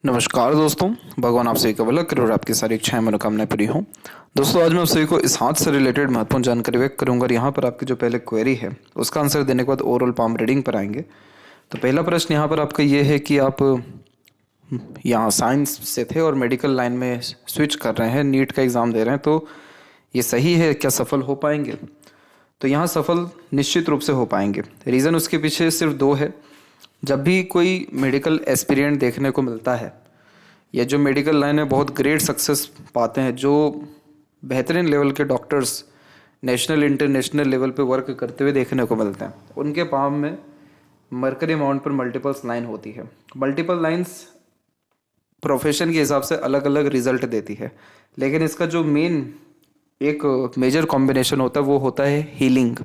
नमस्कार दोस्तों, भगवान आप सभी का भला करे और आपकी सारी इच्छाएं मनोकामनाएं पूरी हों। दोस्तों, आज मैं आप सभी को इस हाथ से रिलेटेड महत्वपूर्ण जानकारी व्यक्त करूंगा और यहाँ पर आपकी जो पहले क्वेरी है उसका आंसर देने के बाद ओवरऑल पाम रीडिंग पर आएंगे। तो पहला प्रश्न यहाँ पर आपका ये है कि आप यहाँ साइंस से थे और मेडिकल लाइन में स्विच कर रहे हैं, नीट का एग्ज़ाम दे रहे हैं, तो ये सही है? क्या सफल हो पाएंगे? तो यहाँ सफल निश्चित रूप से हो पाएंगे। रीज़न उसके पीछे सिर्फ दो है। जब भी कोई मेडिकल एस्पिरेंट देखने को मिलता है या जो मेडिकल लाइन में बहुत ग्रेट सक्सेस पाते हैं, जो बेहतरीन लेवल के डॉक्टर्स नेशनल इंटरनेशनल लेवल पे वर्क करते हुए देखने को मिलते हैं, उनके पाम में मरकरी अमाउंट पर मल्टीपल्स लाइन होती है। मल्टीपल लाइंस प्रोफेशन के हिसाब से अलग अलग रिजल्ट देती है, लेकिन इसका जो मेन एक मेजर कॉम्बिनेशन होता है वो होता है हीलिंग।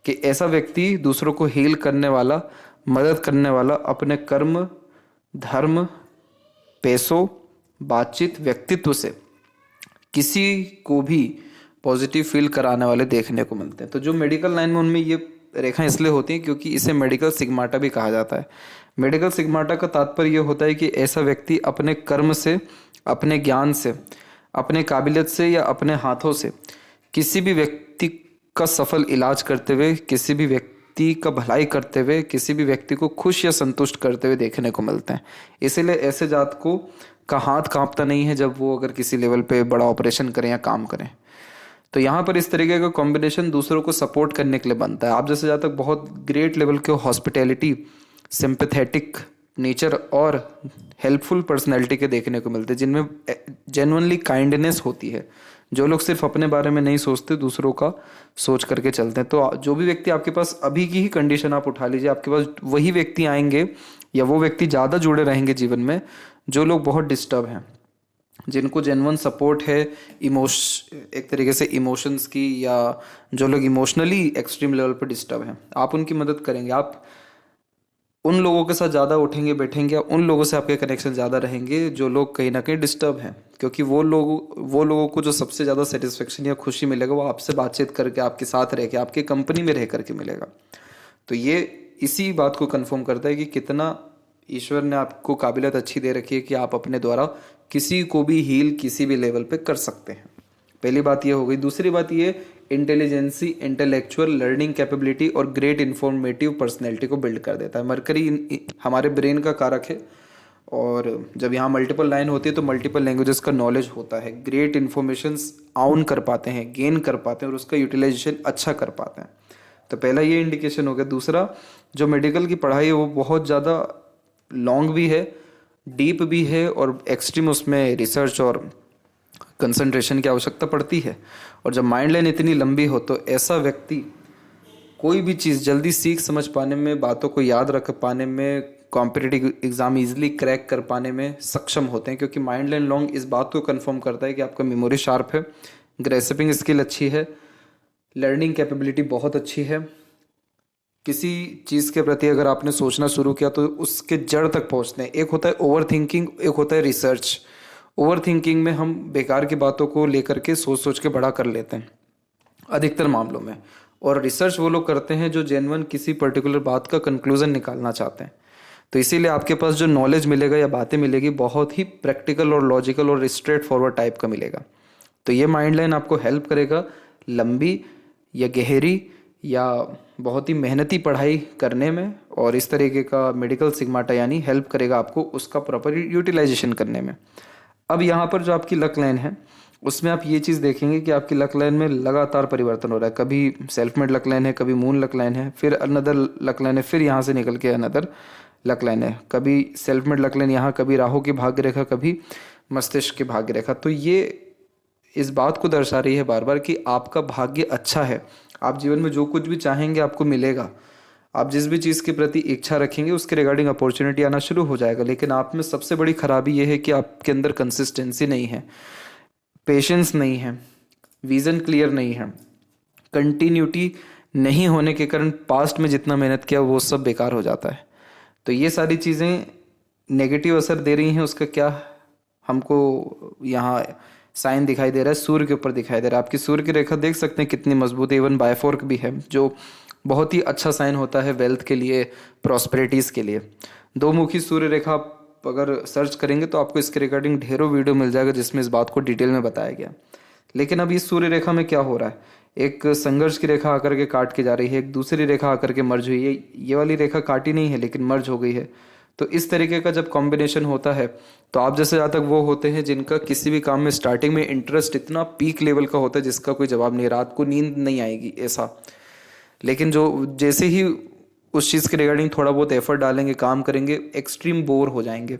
कि ऐसा व्यक्ति दूसरों को हील करने वाला, मदद करने वाला, अपने कर्म, धर्म, पैसों, बातचीत, व्यक्तित्व से किसी को भी पॉजिटिव फील कराने वाले देखने को मिलते हैं। तो जो मेडिकल लाइन में उनमें ये रेखाएं इसलिए होती हैं क्योंकि इसे मेडिकल सिग्माटा भी कहा जाता है। मेडिकल सिग्माटा का तात्पर्य ये होता है कि ऐसा व्यक्ति अपने कर्म से, अपने ज्ञान से, अपने काबिलियत से या अपने हाथों से किसी भी व्यक्ति का सफल इलाज करते हुए, किसी भी व्यक्ति का भलाई करते हुए, किसी भी व्यक्ति को खुश या संतुष्ट करते हुए देखने को मिलते हैं। इसीलिए ऐसे जात को का हाथ कांपता नहीं है जब वो अगर किसी लेवल पे बड़ा ऑपरेशन करें या काम करें। तो यहाँ पर इस तरीके का कॉम्बिनेशन दूसरों को सपोर्ट करने के लिए बनता है। आप जैसे जहाँ तक बहुत ग्रेट लेवल के हॉस्पिटैलिटी, सिंपैथेटिक नेचर और हेल्पफुल पर्सनैलिटी के देखने को मिलते हैं, जिनमें जेन्युइनली काइंडनेस होती है। जो लोग सिर्फ अपने बारे में नहीं सोचते, दूसरों का सोच करके चलते हैं। तो जो भी व्यक्ति आपके पास अभी की ही कंडीशन आप उठा लीजिए, आपके पास वही व्यक्ति आएंगे या वो व्यक्ति ज़्यादा जुड़े रहेंगे जीवन में जो लोग बहुत डिस्टर्ब हैं, जिनको जेन्युइन सपोर्ट है एक तरीके से इमोशंस की, या जो लोग इमोशनली एक्सट्रीम लेवल पर डिस्टर्ब हैं, आप उनकी मदद करेंगे। आप उन लोगों के साथ ज़्यादा उठेंगे बैठेंगे, उन लोगों से आपके कनेक्शन ज़्यादा रहेंगे जो लोग कहीं ना कहीं डिस्टर्ब हैं। क्योंकि वो लोगों को जो सबसे ज़्यादा सेटिस्फेक्शन या खुशी मिलेगा वो आपसे बातचीत करके, आपके साथ रह के, आपके कंपनी में रह करके मिलेगा। तो ये इसी बात को कन्फर्म करता है कि कितना ईश्वर ने आपको काबिलियत अच्छी दे रखी है कि आप अपने द्वारा किसी को भी हील किसी भी लेवल पे कर सकते हैं। पहली बात ये हो गई। दूसरी बात ये, इंटेलिजेंसी, इंटेलेक्चुअल लर्निंग कैपेबिलिटी और ग्रेट इन्फॉर्मेटिव पर्सनैलिटी को बिल्ड कर देता है। मरकरी हमारे ब्रेन का कारक है और जब यहाँ मल्टीपल लाइन होती है तो मल्टीपल लैंग्वेजेस का नॉलेज होता है, ग्रेट इन्फॉर्मेशंस आउन कर पाते हैं, गेन कर पाते हैं और उसका यूटिलाइजेशन अच्छा कर पाते हैं। तो पहला ये इंडिकेशन हो गया। दूसरा, जो मेडिकल की पढ़ाई है वो बहुत ज़्यादा लॉन्ग भी है, डीप भी है और एक्सट्रीम उसमें रिसर्च और कंसंट्रेशन की आवश्यकता पड़ती है। और जब माइंड लाइन इतनी लंबी हो तो ऐसा व्यक्ति कोई भी चीज़ जल्दी सीख समझ पाने में, बातों को याद रख पाने में, कॉम्पिटिटिव एग्जाम इजीली क्रैक कर पाने में सक्षम होते हैं। क्योंकि माइंड लाइन लॉन्ग इस बात को कंफर्म करता है कि आपका मेमोरी शार्प है, ग्रेस्पिंग स्किल अच्छी है, लर्निंग कैपेबिलिटी बहुत अच्छी है। किसी चीज़ के प्रति अगर आपने सोचना शुरू किया तो उसके जड़ तक पहुंचते हैं। एक होता है ओवर थिंकिंग, एक होता है रिसर्च। ओवर थिंकिंग में हम बेकार की बातों को लेकर के सोच सोच के बड़ा कर लेते हैं अधिकतर मामलों में, और रिसर्च वो लोग करते हैं जो जेन्युइन किसी पर्टिकुलर बात का कंक्लूजन निकालना चाहते हैं। तो इसीलिए आपके पास जो नॉलेज मिलेगा या बातें मिलेगी बहुत ही प्रैक्टिकल और लॉजिकल और स्ट्रेट फॉरवर्ड टाइप का मिलेगा। तो ये माइंड लाइन आपको हेल्प करेगा लंबी या गहरी या बहुत ही मेहनती पढ़ाई करने में, और इस तरीके का मेडिकल सिग्माटा यानी हेल्प करेगा आपको उसका प्रॉपर यूटिलाइजेशन करने में। अब यहाँ पर जो आपकी लक लाइन है उसमें आप ये चीज़ देखेंगे कि आपकी लक लाइन में लगातार परिवर्तन हो रहा है। कभी सेल्फ मेड लक लाइन है, कभी मून लक लाइन है, फिर अनदर लक लाइन है, फिर यहाँ से निकल के अनदर लक लाइन है। कभी सेल्फ मेड लक लाइन यहाँ, कभी राहु की भाग्य रेखा, कभी मस्तिष्क की भाग्य रेखा। तो ये इस बात को दर्शा रही है बार बार कि आपका भाग्य अच्छा है। आप जीवन में जो कुछ भी चाहेंगे आपको मिलेगा। आप जिस भी चीज़ के प्रति इच्छा रखेंगे उसके रिगार्डिंग अपॉर्चुनिटी आना शुरू हो जाएगा। लेकिन आप में सबसे बड़ी खराबी यह है कि आपके अंदर कंसिस्टेंसी नहीं है, पेशेंस नहीं है, विज़न क्लियर नहीं है, कंटिन्यूटी नहीं होने के कारण पास्ट में जितना मेहनत किया वो सब बेकार हो जाता है। तो ये सारी चीज़ें नेगेटिव असर दे रही हैं। उसका क्या हमको यहाँ साइन दिखाई दे रहा है, सूर्य के ऊपर दिखाई दे रहा है। आपकी सूर्य की रेखा देख सकते हैं कितनी मजबूत है, इवन बायफोर्क भी है, जो बहुत ही अच्छा साइन होता है वेल्थ के लिए, प्रॉस्पेरिटीज़ के लिए। दो मुखी सूर्य रेखा आप अगर सर्च करेंगे तो आपको इसके रिगार्डिंग ढेरों वीडियो मिल जाएगा जिसमें इस बात को डिटेल में बताया गया। लेकिन अब इस सूर्य रेखा में क्या हो रहा है, एक संघर्ष की रेखा आकर के काट के जा रही है, एक दूसरी रेखा आकर के मर्ज हुई है। ये वाली रेखा काटी नहीं है लेकिन मर्ज हो गई है। तो इस तरीके का जब कॉम्बिनेशन होता है तो आप जैसे जातक वो होते हैं जिनका किसी भी काम में स्टार्टिंग में इंटरेस्ट इतना पीक लेवल का होता है जिसका कोई जवाब नहीं, रात को नींद नहीं आएगी ऐसा। लेकिन जो जैसे ही उस चीज़ के रिगार्डिंग थोड़ा बहुत एफर्ट डालेंगे, काम करेंगे, एक्सट्रीम बोर हो जाएंगे,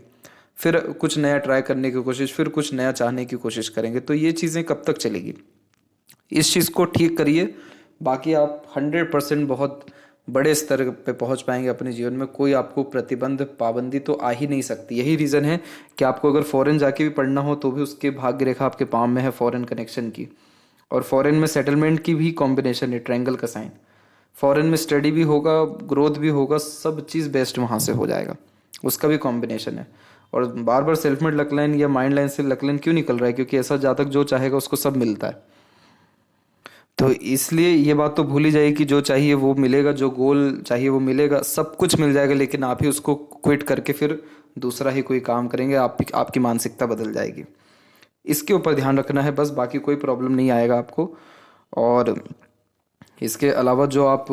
फिर कुछ नया ट्राई करने की कोशिश, फिर कुछ नया चाहने की कोशिश करेंगे। तो ये चीज़ें कब तक चलेगी, इस चीज़ को ठीक करिए। बाकी आप 100% बहुत बड़े स्तर पे पहुंच पाएंगे अपने जीवन में। कोई आपको प्रतिबंध पाबंदी तो आ ही नहीं सकती। यही रीज़न है कि आपको अगर फॉरेन जाके भी पढ़ना हो तो भी उसके भाग्य रेखा आपके पाम में है फॉरेन कनेक्शन की, और फॉरेन में सेटलमेंट की भी कॉम्बिनेशन है, ट्रायंगल का साइन। फॉरेन में स्टडी भी होगा, ग्रोथ भी होगा, सब चीज़ बेस्ट वहाँ से हो जाएगा, उसका भी कॉम्बिनेशन है। और बार बार सेल्फ मेड लक लाइन या माइंड लाइन से लक लाइन क्यों निकल रहा है, क्योंकि ऐसा जातक जो चाहेगा उसको सब मिलता है। तो इसलिए ये बात तो भूल ही जाइए कि जो चाहिए वो मिलेगा, जो गोल चाहिए वो मिलेगा, सब कुछ मिल जाएगा, लेकिन आप ही उसको क्विट करके फिर दूसरा ही कोई काम करेंगे, आपकी मानसिकता बदल जाएगी। इसके ऊपर ध्यान रखना है बस, बाकी कोई प्रॉब्लम नहीं आएगा आपको। और इसके अलावा जो आप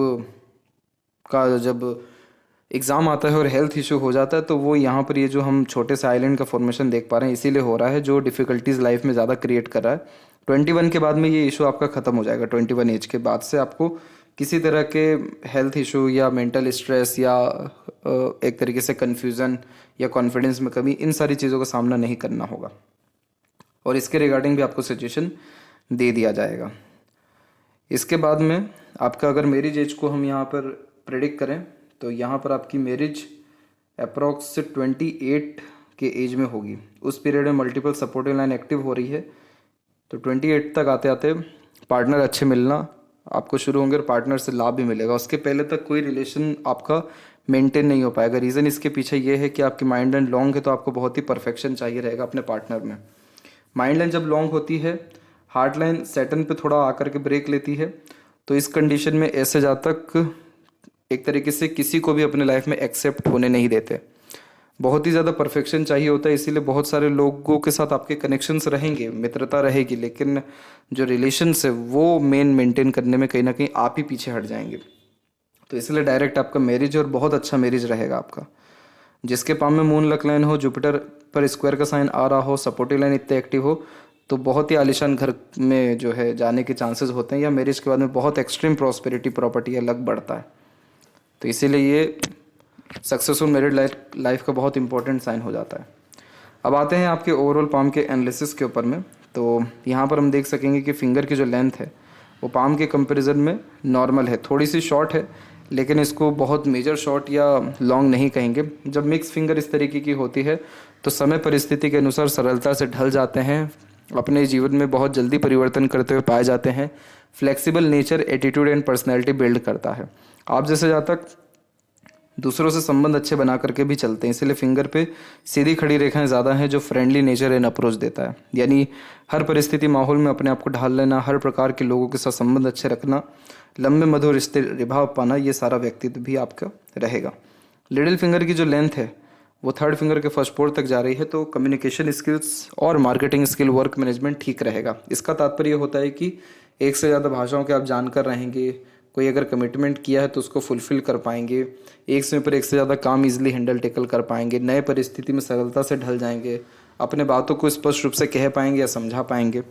का जब एग्ज़ाम आता है और हेल्थ इशू हो जाता है तो वो यहाँ पर ये जो हम छोटे से आइलैंड का फॉर्मेशन देख पा रहे हैं इसीलिए हो रहा है, जो डिफ़िकल्टीज़ लाइफ में ज़्यादा क्रिएट कर रहा है। 21 के बाद में ये इशू आपका ख़त्म हो जाएगा। 21 एज के बाद से आपको किसी तरह के हेल्थ इशू या मेंटल स्ट्रेस या एक तरीके से कन्फ्यूज़न या कॉन्फिडेंस में कमी, इन सारी चीज़ों का सामना नहीं करना होगा। और इसके रिगार्डिंग भी आपको सजेशन दे दिया जाएगा। इसके बाद में आपका अगर मैरिज एज को हम यहाँ पर प्रेडिक्ट करें तो यहाँ पर आपकी मैरिज अप्रॉक्स 28 के एज में होगी। उस पीरियड में मल्टीपल सपोर्टिव लाइन एक्टिव हो रही है। तो 28 तक आते आते पार्टनर अच्छे मिलना आपको शुरू होंगे और पार्टनर से लाभ भी मिलेगा। उसके पहले तक कोई रिलेशन आपका मेंटेन नहीं हो पाएगा। रीज़न इसके पीछे ये है कि आपकी माइंड लाइन लॉन्ग है तो आपको बहुत ही परफेक्शन चाहिए रहेगा अपने पार्टनर में। माइंड लाइन जब लॉन्ग होती है, हार्ट लाइन सैटर्न पे थोड़ा आकर के ब्रेक लेती है। तो इस कंडीशन में ऐसे जातक एक तरीके से किसी को भी अपने लाइफ में एक्सेप्ट होने नहीं देते। बहुत ही ज़्यादा परफेक्शन चाहिए होता है, इसीलिए बहुत सारे लोगों के साथ आपके कनेक्शंस रहेंगे, मित्रता रहेगी, लेकिन जो रिलेशंस है वो मेंटेन करने में कहीं ना कहीं आप ही पीछे हट जाएंगे। तो इसलिए डायरेक्ट आपका मैरिज और बहुत अच्छा मैरिज रहेगा आपका। जिसके पाम में मून लक लाइन हो, जुपिटर पर स्क्वायर का साइन आ रहा हो, सपोर्टिव लाइन इतने एक्टिव हो, तो बहुत ही आलिशान घर में जो है जाने के चांसेस होते हैं, या मैरिज के बाद में बहुत एक्सट्रीम प्रॉस्पेरिटी प्रॉपर्टी या लक बढ़ता है। तो इसीलिए ये सक्सेसफुल मैरिड लाइफ का बहुत इंपॉर्टेंट साइन हो जाता है। अब आते हैं आपके ओवरऑल पाम के एनालिसिस के ऊपर में। तो यहाँ पर हम देख सकेंगे कि फिंगर की जो लेंथ है वो पाम के कंपैरिजन में नॉर्मल है, थोड़ी सी शॉर्ट है, लेकिन इसको बहुत मेजर शॉर्ट या लॉन्ग नहीं कहेंगे। जब मिक्स फिंगर इस तरीके की होती है तो समय परिस्थिति के अनुसार सरलता से ढल जाते हैं, अपने जीवन में बहुत जल्दी परिवर्तन करते हुए पाए जाते हैं। Flexible nature, attitude and personality build करता है। आप जैसे जातक दूसरों से संबंध अच्छे बना करके भी चलते हैं, इसलिए फिंगर पे सीधी खड़ी रेखाएं ज़्यादा हैं जो फ्रेंडली नेचर एंड अप्रोच देता है। यानी हर परिस्थिति माहौल में अपने आप को ढाल लेना, हर प्रकार के लोगों के साथ संबंध अच्छे रखना, लंबे मधुर रिश्ते निभा पाना, ये सारा व्यक्तित्व भी आपका रहेगा। लिटिल फिंगर की जो लेंथ है वो थर्ड फिंगर के फर्स्ट पोर तक जा रही है, तो कम्युनिकेशन स्किल्स और मार्केटिंग स्किल, वर्क मैनेजमेंट ठीक रहेगा। इसका तात्पर्य होता है कि एक से ज़्यादा भाषाओं के आप जानकर रहेंगे, कोई अगर कमिटमेंट किया है तो उसको फुलफिल कर पाएंगे, एक समय पर एक से ज़्यादा काम इजीली हैंडल टेकल कर पाएंगे, नए परिस्थिति में सरलता से ढल जाएंगे, अपने बातों को स्पष्ट रूप से कह पाएंगे या समझा पाएंगे।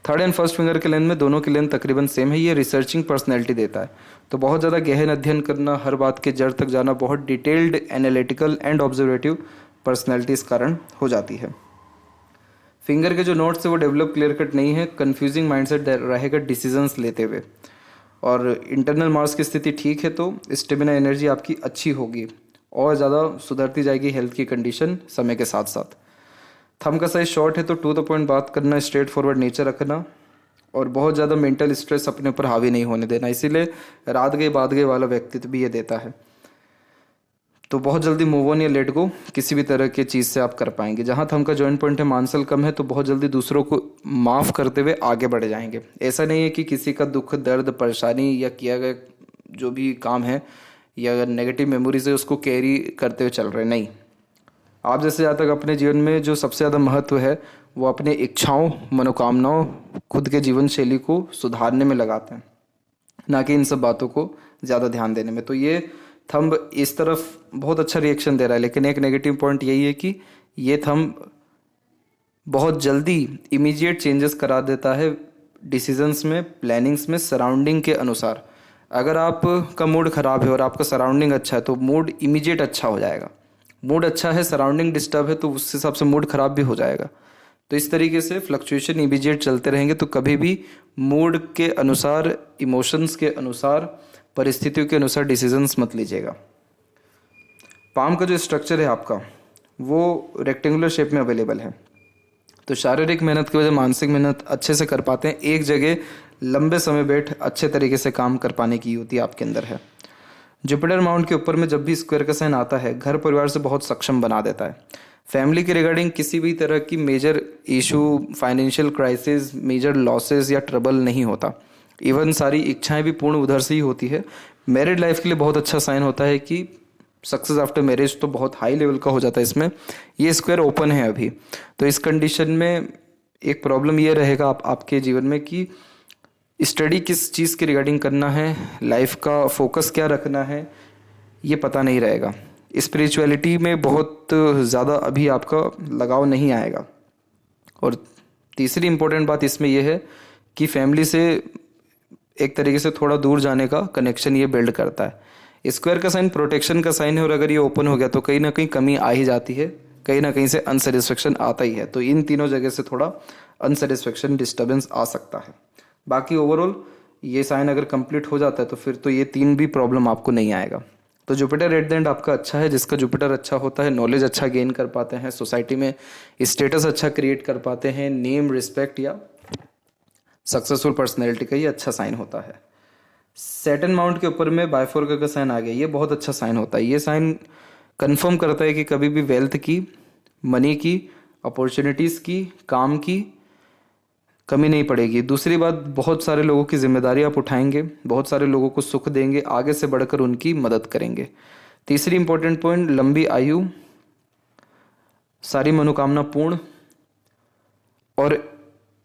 थर्ड एंड फर्स्ट फिंगर के लेंथ में दोनों की लेंथ तकरीबन सेम है। ये रिसर्चिंग पर्सनैलिटी देता है, तो बहुत ज़्यादा गहन अध्ययन करना, हर बात के जड़ तक जाना, बहुत डिटेल्ड, एनालिटिकल एंड ऑब्जर्वेटिव पर्सनैलिटी इस कारण हो जाती है। फिंगर के जो नोट्स है वो डेवलप क्लियर कट नहीं है, कन्फ्यूजिंग माइंडसेट रहेगा डिसीजंस लेते हुए। और इंटरनल मार्क्स की स्थिति ठीक है तो स्टेमिना एनर्जी आपकी अच्छी होगी और ज़्यादा सुधरती जाएगी हेल्थ की कंडीशन समय के साथ साथ। थंब का साइज शॉर्ट है तो टू द पॉइंट बात करना, स्ट्रेट फॉरवर्ड नेचर रखना और बहुत ज़्यादा मेंटल स्ट्रेस अपने ऊपर हावी नहीं होने देना, इसीलिए रात गए बात गए वाला व्यक्तित्व भी ये देता है। तो बहुत जल्दी मूव ऑन या लेट गो किसी भी तरह की चीज़ से आप कर पाएंगे। जहाँ थंब का जॉइंट पॉइंट है मानसल कम है तो बहुत जल्दी दूसरों को माफ़ करते हुए आगे बढ़ जाएंगे। ऐसा नहीं है कि किसी का दुख, दर्द, परेशानी या किया गया जो भी काम है या नेगेटिव मेमोरीज है उसको कैरी करते हुए चल रहे, नहीं। आप जैसे जहाँ तक अपने जीवन में जो सबसे ज़्यादा महत्व है वो अपने इच्छाओं, मनोकामनाओं, खुद के जीवन शैली को सुधारने में लगाते हैं, ना कि इन सब बातों को ज़्यादा ध्यान देने में। तो ये थंब इस तरफ बहुत अच्छा रिएक्शन दे रहा है, लेकिन एक नेगेटिव पॉइंट यही है कि ये थंब बहुत जल्दी इमीडिएट चेंजेस करा देता है डिसीजंस में, प्लानिंग्स में, सराउंडिंग के अनुसार। अगर आपका मूड ख़राब है और आपका सराउंडिंग अच्छा है तो मूड इमीडिएट अच्छा हो जाएगा। मूड अच्छा है, सराउंडिंग डिस्टर्ब है तो उस हिसाब से मूड ख़राब भी हो जाएगा। तो इस तरीके से फ्लक्चुएशन इमीडिएट चलते रहेंगे। तो कभी भी मूड के अनुसार, इमोशंस के अनुसार, परिस्थितियों के अनुसार डिसीजंस मत लीजिएगा। पाम का जो स्ट्रक्चर है आपका वो रेक्टेंगुलर शेप में अवेलेबल है। तो शारीरिक मेहनत की वजह मानसिक मेहनत अच्छे से कर पाते हैं। एक जगह लंबे समय बैठ अच्छे तरीके से काम कर पाने की युक्ति आपके अंदर है। जुपिटर माउंट के ऊपर में जब भी स्क्वायर का साइन आता है, घर परिवार से बहुत सक्षम बना देता है। फैमिली के रिगार्डिंग किसी भी तरह की major issue, financial crisis, major losses या ट्रबल नहीं होता। इवन सारी इच्छाएं भी पूर्ण उधर से ही होती है। मैरिड लाइफ के लिए बहुत अच्छा साइन होता है कि सक्सेस आफ्टर मैरिज तो बहुत हाई लेवल का हो जाता है इसमें। ये स्क्वायर ओपन है अभी, तो इस कंडीशन में एक प्रॉब्लम ये रहेगा आपके जीवन में कि स्टडी किस चीज़ के रिगार्डिंग करना है, लाइफ का फोकस क्या रखना है, ये पता नहीं रहेगा। स्पिरिचुअलिटी में बहुत ज़्यादा अभी आपका लगाव नहीं आएगा। और तीसरी इम्पोर्टेंट बात इसमें यह है कि फैमिली से एक तरीके से थोड़ा दूर जाने का कनेक्शन ये बिल्ड करता है। स्क्वायर का साइन प्रोटेक्शन का साइन है और अगर ये ओपन हो गया तो कहीं ना कहीं कमी आ ही जाती है, कहीं ना कहीं से अनसेटिस्फेक्शन आता ही है। तो इन तीनों जगह से थोड़ा अनसेटिस्फेक्शन, डिस्टर्बेंस आ सकता है। बाकी ओवरऑल ये साइन अगर कंप्लीट हो जाता है तो फिर तो ये तीन भी प्रॉब्लम आपको नहीं आएगा। तो जुपिटर एट द एंड आपका अच्छा है। जिसका जुपिटर अच्छा होता है नॉलेज अच्छा गेन कर पाते हैं, सोसाइटी में स्टेटस अच्छा क्रिएट कर पाते हैं, नेम, रिस्पेक्ट या सक्सेसफुल पर्सनैलिटी का ये अच्छा साइन होता है। सैटर्न माउंट के ऊपर में बाइफोरका का साइन आ गया, ये बहुत अच्छा साइन होता है। ये साइन कंफर्म करता है कि कभी भी वेल्थ की, मनी की, अपॉर्चुनिटीज़ की, काम की कमी नहीं पड़ेगी। दूसरी बात, बहुत सारे लोगों की जिम्मेदारी आप उठाएंगे, बहुत सारे लोगों को सुख देंगे, आगे से बढ़कर उनकी मदद करेंगे। तीसरी इंपॉर्टेंट पॉइंट, लंबी आयु, सारी मनोकामना पूर्ण और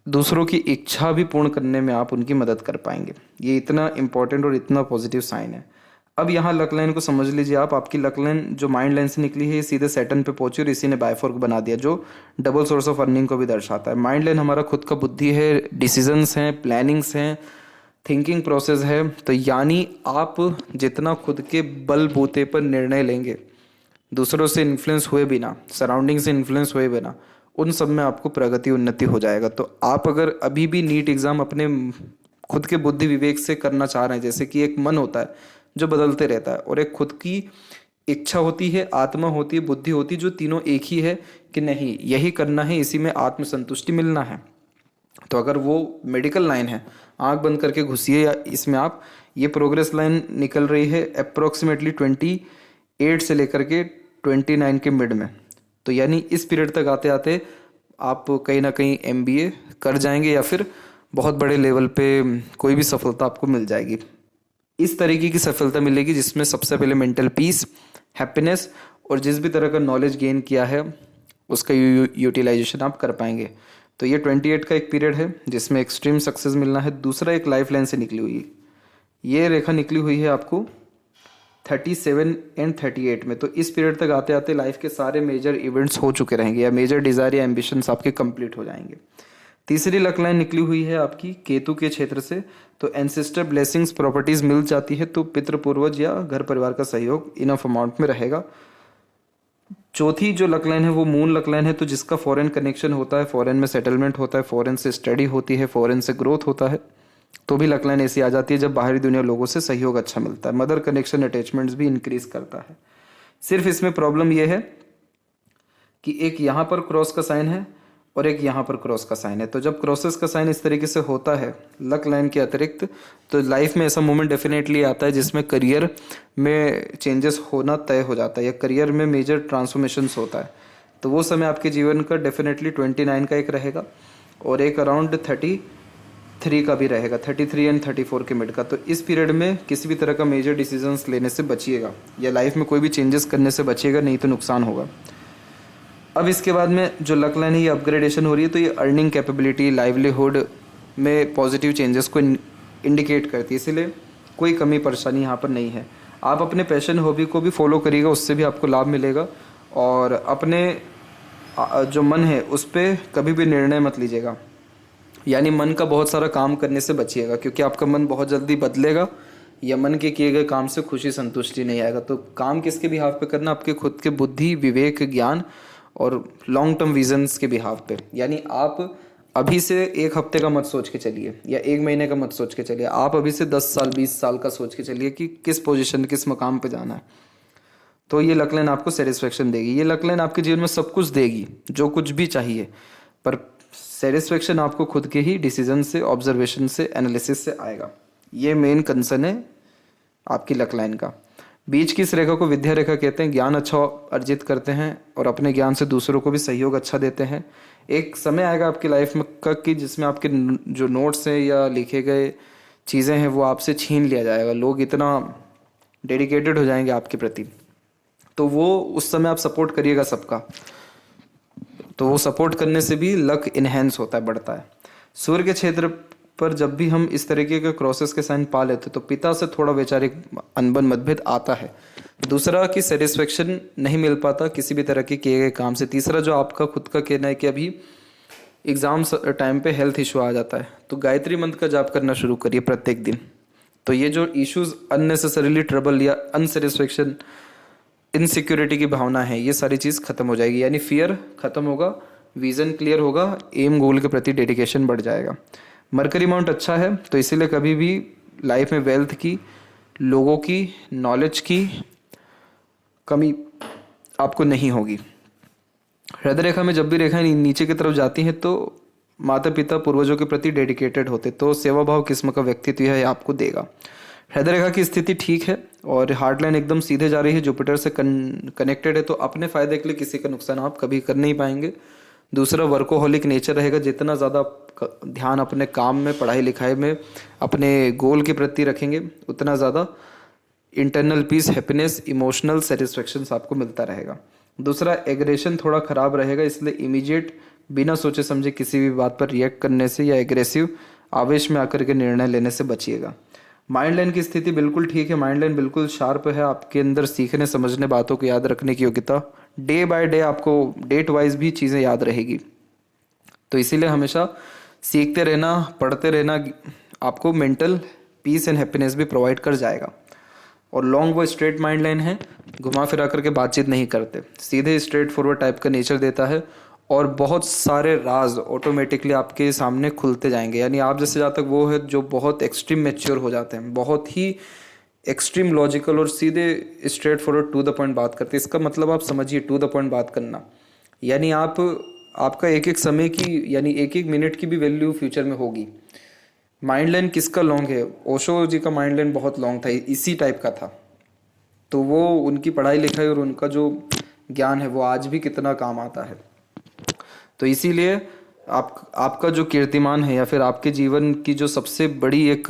दूसरों की इच्छा भी पूर्ण करने में आप उनकी मदद कर पाएंगे। ये इतना इंपॉर्टेंट और इतना पॉजिटिव साइन है। अब यहाँ लक लाइन को समझ लीजिए आप। आपकी लक लाइन जो माइंड लाइन से निकली है ये सीधे सैटर्न पे पहुंची और इसी ने बायफोर्क बना दिया, जो डबल सोर्स ऑफ अर्निंग को भी दर्शाता है। माइंड लाइन हमारा खुद का बुद्धि है, डिसीजंस हैं, प्लानिंग्स हैं, थिंकिंग प्रोसेस है। तो यानी आप जितना खुद के बलबूते पर निर्णय लेंगे, दूसरों से इन्फ्लुएंस हुए बिना, सराउंडिंग से इन्फ्लुएंस हुए बिना, उन सब में आपको प्रगति, उन्नति हो जाएगा। तो आप अगर अभी भी नीट एग्ज़ाम अपने खुद के बुद्धि विवेक से करना चाह रहे हैं, जैसे कि एक मन होता है जो बदलते रहता है और एक खुद की इच्छा होती है, आत्मा होती है, बुद्धि होती है, जो तीनों एक ही है कि नहीं यही करना है, इसी में आत्मसंतुष्टि मिलना है। तो अगर वो मेडिकल लाइन है, आंख बंद करके घुसिए या इसमें आप, ये प्रोग्रेस लाइन निकल रही है अप्रोक्सीमेटली 28 से लेकर के 29 के मिड में। तो यानी इस पीरियड तक आते आते आप कहीं ना कहीं MBA कर जाएंगे या फिर बहुत बड़े लेवल पे कोई भी सफलता आपको मिल जाएगी। इस तरीके की सफलता मिलेगी जिसमें सबसे पहले मेंटल पीस, हैप्पीनेस और जिस भी तरह का नॉलेज गेन किया है उसका यूटिलाइजेशन आप कर पाएंगे। तो ये 28 का एक पीरियड है जिसमें एक्सट्रीम सक्सेस मिलना है। दूसरा एक लाइफ लाइन से निकली हुई है, ये रेखा निकली हुई है आपको 37 एंड 38 में। तो इस पीरियड तक आते आते लाइफ के सारे मेजर इवेंट्स हो चुके रहेंगे या मेजर डिज़ायर या एम्बिशंस आपके कंप्लीट हो जाएंगे। तीसरी लक लाइन निकली हुई है आपकी केतु के क्षेत्र से। तो एंसेस्टर ब्लेसिंग्स, प्रॉपर्टीज मिल जाती है, तो पितृ पूर्वज या घर परिवार का सहयोग इनफ अमाउंट में रहेगा। चौथी जो लक लाइन है वो मून लक लाइन है। तो जिसका फॉरेन कनेक्शन होता है, फॉरेन में सेटलमेंट होता है, फॉरेन से स्टडी होती है, फॉरेन से ग्रोथ होता है, तो भी लक लाइन ऐसी आ जाती है जब बाहरी दुनिया लोगों से सहयोग अच्छा मिलता है। मदर कनेक्शन, अटैचमेंट्स भी इंक्रीज करता है। सिर्फ इसमें प्रॉब्लम यह है कि एक यहाँ पर क्रॉस का साइन है और एक यहाँ पर क्रॉस का साइन है। तो जब क्रॉसेस का साइन इस तरीके से होता है लक लाइन के अतिरिक्त, तो लाइफ में ऐसा मोमेंट डेफिनेटली आता है जिसमें करियर में चेंजेस होना तय हो जाता है या करियर में मेजर ट्रांसफॉर्मेशंस होता है। तो वो समय आपके जीवन का डेफिनेटली 29 का एक रहेगा और एक अराउंड 33 का भी रहेगा, 33 एंड 34 के मिड का। तो इस पीरियड में किसी भी तरह का मेजर डिसीजंस लेने से बचिएगा या लाइफ में कोई भी चेंजेस करने से बचिएगा, नहीं तो नुकसान होगा। अब इसके बाद में जो लक लाइन है ये अपग्रेडेशन हो रही है, तो ये अर्निंग कैपेबिलिटी, लाइवलीहुड में पॉजिटिव चेंजेस को इंडिकेट करती है, इसीलिए कोई कमी परेशानी यहाँ पर नहीं है। आप अपने पैशन हॉबी को भी फॉलो करिएगा, उससे भी आपको लाभ मिलेगा। और अपने जो मन है उस पर कभी भी निर्णय मत लीजिएगा, यानी मन का बहुत सारा काम करने से बचिएगा, क्योंकि आपका मन बहुत जल्दी बदलेगा या मन के किए गए काम से खुशी संतुष्टि नहीं आएगा। तो काम किसके बिहाफ पे करना? आपके खुद के बुद्धि, विवेक, ज्ञान और लॉन्ग टर्म विजन्स के बिहाफ पे। यानी आप अभी से एक हफ्ते का मत सोच के चलिए या एक महीने का मत सोच के चलिए, आप अभी से 10 साल 20 साल का सोच के चलिए कि किस पोजीशन, किस मकाम पे जाना है। तो ये लक लाइन आपको सेटिस्फेक्शन देगी। ये लक लाइन आपके जीवन में सब कुछ देगी, जो कुछ भी चाहिए, पर सेटिस्फेक्शन आपको खुद के ही डिसीजन से, ऑब्जर्वेशन से, एनालिसिस से आएगा। ये मेन कंसर्न है आपकी लक लाइन का। बीच की इस रेखा को विद्या रेखा कहते हैं। ज्ञान अच्छा अर्जित करते हैं और अपने ज्ञान से दूसरों को भी सहयोग अच्छा देते हैं। एक समय आएगा आपकी लाइफ में का कि जिसमें आपके जो नोट्स हैं या लिखे गए चीज़ें हैं वो आपसे छीन लिया जाएगा। लोग इतना डेडिकेटेड हो जाएंगे आपके प्रति, तो वो उस समय आप सपोर्ट करिएगा सबका, तो वो सपोर्ट करने से भी लक इनहेंस होता है, बढ़ता है। सूर्य के क्षेत्र पर जब भी हम इस तरीके के क्रॉसेस के साइन पा लेते तो पिता से थोड़ा वैचारिक अनबन, मतभेद आता है। दूसरा कि सेटिस्फेक्शन नहीं मिल पाता किसी भी तरह के किए गए काम से। तीसरा जो आपका खुद का कहना है कि अभी एग्जाम टाइम पे हेल्थ इशू आ जाता है, तो गायत्री मंत्र का जाप करना शुरू करिए प्रत्येक दिन। तो ये जो इश्यूज, अननेसेसरीली ट्रबल या अनसेटिस्फेक्शन, इनसिक्योरिटी की भावना है, ये सारी चीज़ खत्म हो जाएगी, यानी फियर खत्म होगा, विजन क्लियर होगा, एम गोल के प्रति डेडिकेशन बढ़ जाएगा। मरकरी माउंट अच्छा है, तो इसीलिए कभी भी लाइफ में वेल्थ की, लोगों की, नॉलेज की कमी आपको नहीं होगी। हृदय रेखा में जब भी रेखाएं नीचे की तरफ जाती हैं तो माता पिता, पूर्वजों के प्रति डेडिकेटेड होते, तो सेवा भाव किस्म का व्यक्तित्व है आपको देगा। हृदय रेखा की स्थिति ठीक है और हार्ट लाइन एकदम सीधे जा रही है, जुपिटर से कनेक्टेड है, तो अपने फायदे के लिए किसी का नुकसान आप कभी कर नहीं पाएंगे। दूसरा, वर्कोहोलिक नेचर रहेगा, जितना ज़्यादा ध्यान अपने काम में, पढ़ाई लिखाई में, अपने गोल के प्रति रखेंगे, उतना ज़्यादा internal peace, happiness, emotional satisfaction आपको मिलता रहेगा। दूसरा, एग्रेशन थोड़ा खराब रहेगा, इसलिए इमीडिएट बिना सोचे समझे किसी भी बात पर रिएक्ट करने से या एग्रेसिव आवेश में आकर के निर्णय लेने से बचिएगा। माइंड लाइन की स्थिति बिल्कुल ठीक है, माइंड लाइन बिल्कुल शार्प है, आपके अंदर सीखने, समझने, बातों को याद रखने की योग्यता, डे बाय डे आपको डेट वाइज भी चीज़ें याद रहेगी, तो इसीलिए हमेशा सीखते रहना, पढ़ते रहना आपको मेंटल पीस एंड हैप्पीनेस भी प्रोवाइड कर जाएगा। और लॉन्ग वो स्ट्रेट माइंड लाइन है, घुमा फिरा करके बातचीत नहीं करते, सीधे स्ट्रेट फॉरवर्ड टाइप का नेचर देता है और बहुत सारे राज ऑटोमेटिकली आपके सामने खुलते जाएंगे। यानी आप जैसे जहाँ तक वो है जो बहुत एक्सट्रीम मैच्योर हो जाते हैं, बहुत ही एक्सट्रीम लॉजिकल और सीधे straightforward to the point बात करते हैं। इसका मतलब आप समझिए, टू द पॉइंट बात करना यानी आपका एक एक समय की, यानी एक एक मिनट की भी वैल्यू फ्यूचर में होगी। माइंड लाइन किसका लॉन्ग है? ओशो जी का माइंड लाइन बहुत लॉन्ग था, इसी टाइप का था, तो वो उनकी पढ़ाई लिखाई और उनका जो ज्ञान है वो आज भी कितना काम आता है। तो इसीलिए आपका जो कीर्तिमान है या फिर आपके जीवन की जो सबसे बड़ी एक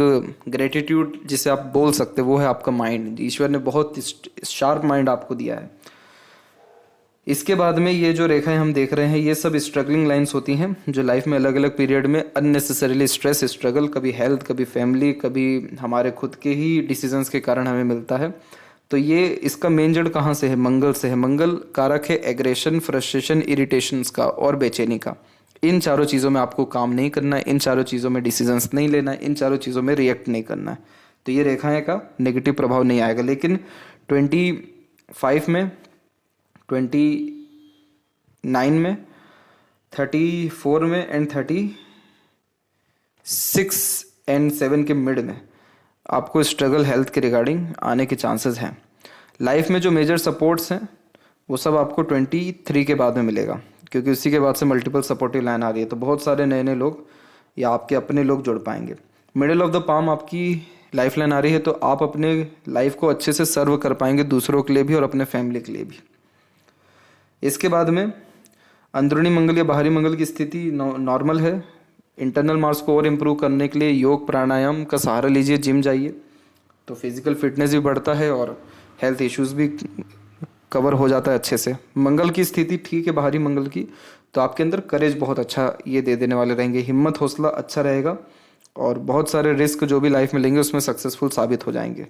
ग्रेटिट्यूड जिसे आप बोल सकते, वो है आपका माइंड। ईश्वर ने बहुत शार्प माइंड आपको दिया है। इसके बाद में ये जो रेखाएं हम देख रहे हैं, ये सब स्ट्रगलिंग लाइंस होती हैं जो लाइफ में अलग अलग पीरियड में अननेसेसरीली स्ट्रेस, स्ट्रगल, कभी हेल्थ, कभी फैमिली, कभी हमारे खुद के ही डिसीजंस के कारण हमें मिलता है। तो ये इसका मेन जड़ कहाँ से है? मंगल से है। मंगल कारक है एग्रेशन, फ्रस्ट्रेशन, इरिटेशंस का और बेचैनी का। इन चारों चीज़ों में आपको काम नहीं करना है, इन चारों चीज़ों में डिसीजंस नहीं लेना है, इन चारों चीज़ों में रिएक्ट नहीं करना है। तो ये रेखाएं का नेगेटिव प्रभाव नहीं आएगा। लेकिन 25 में, 29 में, 34 में एंड 36 एंड 7 के मिड में आपको स्ट्रगल हेल्थ के रिगार्डिंग आने के चांसेस हैं। लाइफ में जो मेजर सपोर्ट्स हैं वो सब आपको 23 के बाद में मिलेगा, क्योंकि उसी के बाद से मल्टीपल सपोर्टिव लाइन आ रही है, तो बहुत सारे नए नए लोग या आपके अपने लोग जुड़ पाएंगे। मिडिल ऑफ द पाम आपकी लाइफ लाइन आ रही है, तो आप अपने लाइफ को अच्छे से सर्व कर पाएंगे, दूसरों के लिए भी और अपने फैमिली के लिए भी। इसके बाद में अंदरूनी मंगल या बाहरी मंगल की स्थिति नॉर्मल है। इंटरनल मार्क्स को और इम्प्रूव करने के लिए योग प्राणायाम का सहारा लीजिए, जिम जाइए, तो फिजिकल फिटनेस भी बढ़ता है और हेल्थ इश्यूज भी कवर हो जाता है अच्छे से। मंगल की स्थिति ठीक है, बाहरी मंगल की, तो आपके अंदर करेज बहुत अच्छा ये दे देने वाले रहेंगे, हिम्मत हौसला अच्छा रहेगा और बहुत सारे रिस्क जो भी लाइफ में लेंगे उसमें सक्सेसफुल साबित हो जाएंगे।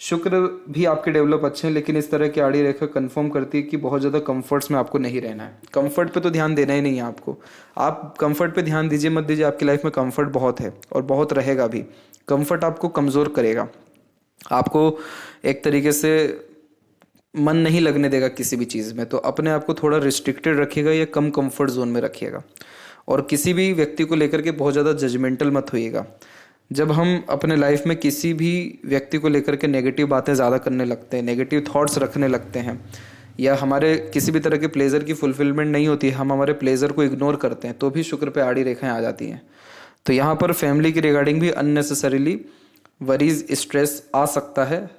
शुक्र भी आपके डेवलप अच्छे हैं, लेकिन इस तरह की आड़ी रेखा कंफर्म करती है कि बहुत ज़्यादा कंफर्ट्स में आपको नहीं रहना है। कंफर्ट पे तो ध्यान देना ही नहीं है आपको, आप कंफर्ट पे ध्यान दीजिए मत दीजिए, आपकी लाइफ में कंफर्ट बहुत है और बहुत रहेगा भी। कंफर्ट आपको कमज़ोर करेगा, आपको एक तरीके से मन नहीं लगने देगा किसी भी चीज़ में, तो अपने आप को थोड़ा रिस्ट्रिक्टेड रखिएगा या कम कंफर्ट जोन में रखिएगा। और किसी भी व्यक्ति को लेकर के बहुत ज़्यादा जजमेंटल मत होइएगा। जब हम अपने लाइफ में किसी भी व्यक्ति को लेकर के नेगेटिव बातें ज़्यादा करने लगते हैं, नेगेटिव थॉट्स रखने लगते हैं, या हमारे किसी भी तरह के प्लेजर की फुलफिलमेंट नहीं होती है, हम हमारे प्लेजर को इग्नोर करते हैं, तो भी शुक्र पे आड़ी रेखाएं आ जाती हैं। तो यहाँ पर फैमिली के रिगार्डिंग भी अननेसेसरीली वरीज स्ट्रेस आ सकता है।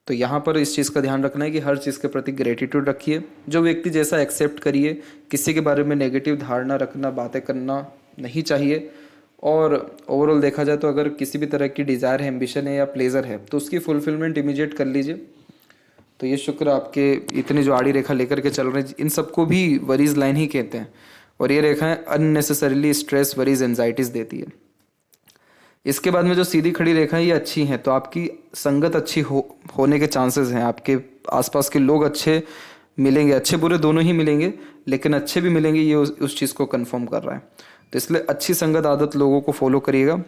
तो यहाँ पर इस चीज़ का ध्यान रखना है कि हर चीज़ के प्रति ग्रेटिट्यूड रखिए, जो व्यक्ति जैसा एक्सेप्ट करिए, किसी के बारे में नेगेटिव धारणा रखना, बातें करना नहीं चाहिए। और ओवरऑल देखा जाए तो अगर किसी भी तरह की डिज़ायर है, एम्बिशन है या प्लेजर है, तो उसकी फुलफिलमेंट इमीडिएट कर लीजिए। तो ये शुक्र आपके इतनी जो आड़ी रेखा लेकर के चल रहे हैं, इन सबको भी वरीज लाइन ही कहते हैं, और ये रेखाएं अननेसेसरीली स्ट्रेस, वरीज, एंजाइटीज देती है। इसके बाद में जो सीधी खड़ी रेखा है ये अच्छी हैं, तो आपकी संगत अच्छी होने के चांसेस हैं, आपके आसपास के लोग अच्छे मिलेंगे, अच्छे बुरे दोनों ही मिलेंगे, लेकिन अच्छे भी मिलेंगे, ये उस चीज़ को कंफर्म कर रहा है। तो इसलिए अच्छी संगत आदत लोगों को फॉलो करिएगा।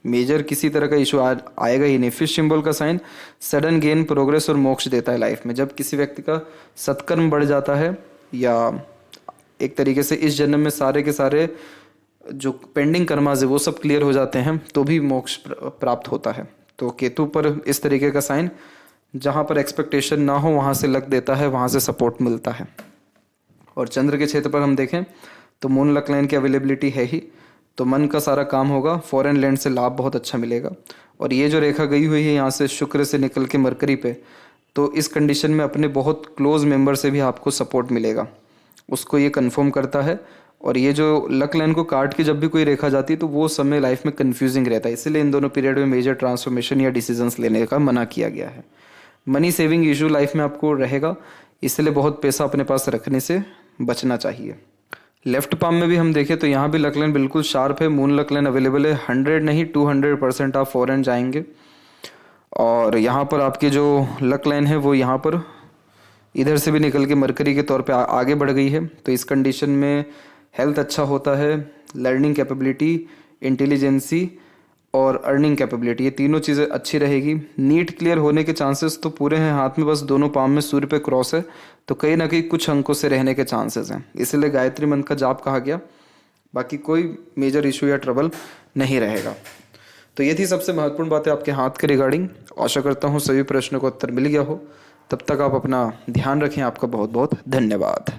मेजर किसी तरह का इशू आएगा ही नहीं। फिश सिंबल का साइन सडन गेन, प्रोग्रेस और मोक्ष देता है लाइफ में। जब किसी व्यक्ति का सत्कर्म बढ़ जाता है या एक तरीके से इस जन्म में सारे के सारे जो पेंडिंग कर्माज है वो सब क्लियर हो जाते हैं, तो भी मोक्ष प्राप्त होता है। तो केतु पर इस तरीके का साइन, जहाँ पर एक्सपेक्टेशन ना हो वहाँ से लक देता है, वहाँ से सपोर्ट मिलता है। और चंद्र के क्षेत्र पर हम देखें तो मून लक लाइन की अवेलेबिलिटी है ही, तो मन का सारा काम होगा, फॉरेन लैंड से लाभ बहुत अच्छा मिलेगा। और ये जो रेखा गई हुई है यहाँ से शुक्र से निकल के मरकरी पे, तो इस कंडीशन में अपने बहुत क्लोज मेंबर से भी आपको सपोर्ट मिलेगा, उसको ये कंफर्म करता है। और ये जो लक लाइन को काट के जब भी कोई रेखा जाती है तो वो समय लाइफ में कंफ्यूजिंग रहता है, इसलिए इन दोनों पीरियड में मेजर ट्रांसफॉर्मेशन या डिसीजंस लेने का मना किया गया है। मनी सेविंग इशू लाइफ में आपको रहेगा, इसलिए बहुत पैसा अपने पास रखने से बचना चाहिए। लेफ्ट पाम में भी हम देखें तो यहाँ भी लक लाइन बिल्कुल शार्प है, मून लक लाइन अवेलेबल है, 100 नहीं 200% आप फॉरेन जाएंगे। और यहाँ पर आपकी जो लक लाइन है वो यहाँ पर इधर से भी निकल के मरकरी के तौर पे आगे बढ़ गई है। तो इस कंडीशन में हेल्थ अच्छा होता है, लर्निंग कैपेबिलिटी, इंटेलिजेंसी और अर्निंग कैपेबिलिटी, ये तीनों चीज़ें अच्छी रहेगी। नीट क्लियर होने के चांसेस तो पूरे हैं, हाथ में बस दोनों पाम में सूर्य पे क्रॉस है, तो कहीं ना कहीं कुछ अंकों से रहने के चांसेस हैं, इसलिए गायत्री मंत्र का जाप कहा गया। बाकी कोई मेजर इशू या ट्रबल नहीं रहेगा। तो ये थी सबसे महत्वपूर्ण बातें आपके हाथ के रिगार्डिंग। आशा करता हूँ सभी प्रश्नों का उत्तर मिल गया हो। तब तक आप अपना ध्यान रखें। आपका बहुत बहुत धन्यवाद।